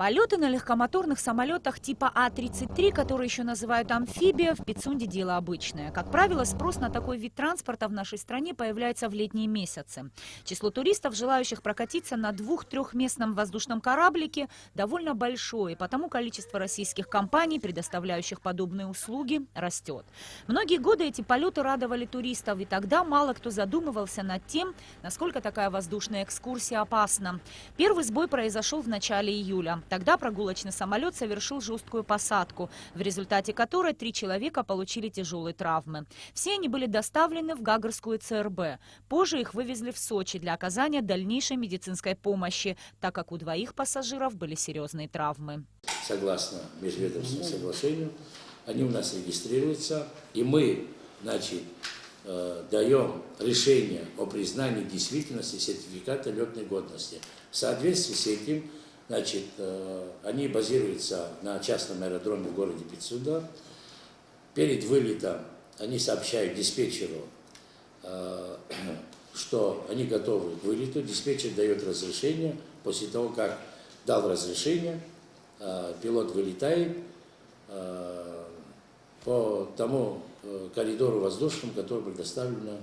Полеты на легкомоторных самолетах типа А-33, которые еще называют амфибия, в Пицунде дело обычное. Как правило, спрос на такой вид транспорта в нашей стране появляется в летние месяцы. Число туристов, желающих прокатиться на 2-3-местном воздушном кораблике, довольно большое, потому количество российских компаний, предоставляющих подобные услуги, растет. Многие годы эти полеты радовали туристов, и тогда мало кто задумывался над тем, насколько такая воздушная экскурсия опасна. Первый сбой произошел в начале июля. Тогда прогулочный самолет совершил жесткую посадку, в результате которой 3 человека получили тяжелые травмы. Все они были доставлены в Гагрскую ЦРБ. Позже их вывезли в Сочи для оказания дальнейшей медицинской помощи, так как у 2 пассажиров были серьезные травмы. Согласно межведомственному соглашению, они у нас регистрируются, и мы, даем решение о признании действительности сертификата летной годности. В соответствии с этим, они базируются на частном аэродроме в городе Пицунда. Перед вылетом они сообщают диспетчеру, что они готовы к вылету. Диспетчер дает разрешение. После того, как дал разрешение, пилот вылетает по тому коридору воздушному, который предоставлен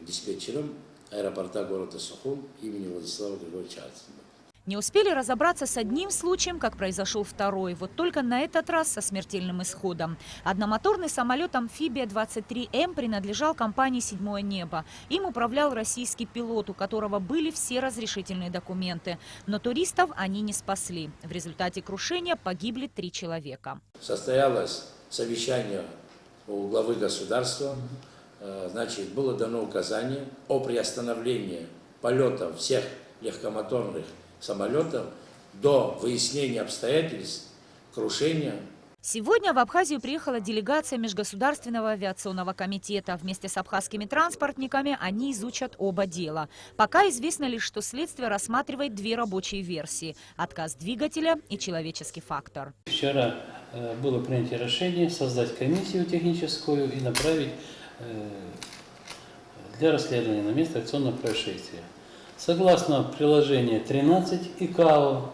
диспетчером аэропорта города Сухум имени Владислава Григорьевича Артема. Не успели разобраться с одним случаем, как произошел второй. Вот только на этот раз со смертельным исходом. Одномоторный самолет «Амфибия-23М» принадлежал компании «Седьмое небо». Им управлял российский пилот, у которого были все разрешительные документы. Но туристов они не спасли. В результате крушения погибли 3 человека. Состоялось совещание у главы государства. Было дано указание о приостановлении полетов всех легкомоторных самолетов до выяснения обстоятельств крушения. Сегодня в Абхазию приехала делегация Межгосударственного авиационного комитета. Вместе с абхазскими транспортниками они изучат оба дела. Пока известно лишь, что следствие рассматривает 2 рабочие версии – отказ двигателя и человеческий фактор. Вчера было принято решение создать комиссию техническую и направить для расследования на место авиационного происшествия. Согласно приложению 13 ИКАО,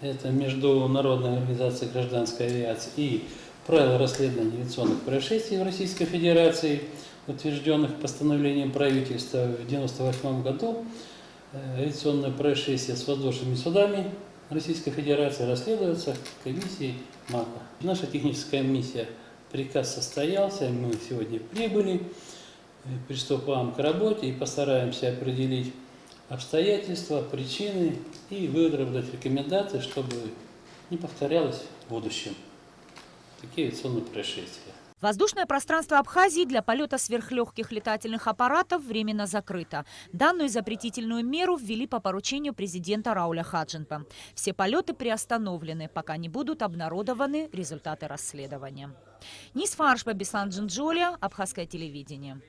это Международная организация гражданской авиации, и правила расследования авиационных происшествий в Российской Федерации, утвержденных постановлением правительства в 1998 году, авиационное происшествие с воздушными судами Российской Федерации расследуется комиссией МАКа. Наша техническая комиссия, приказ состоялся, мы сегодня прибыли, приступаем к работе и постараемся определить обстоятельства, причины и выработать рекомендации, чтобы не повторялось в будущем такие авиационные происшествия. Воздушное пространство Абхазии для полета сверхлегких летательных аппаратов временно закрыто. Данную запретительную меру ввели по поручению президента Рауля Хаджинпа. Все полеты приостановлены, пока не будут обнародованы результаты расследования. Нисфаршба Беслан Джинджолия, Абхазское телевидение.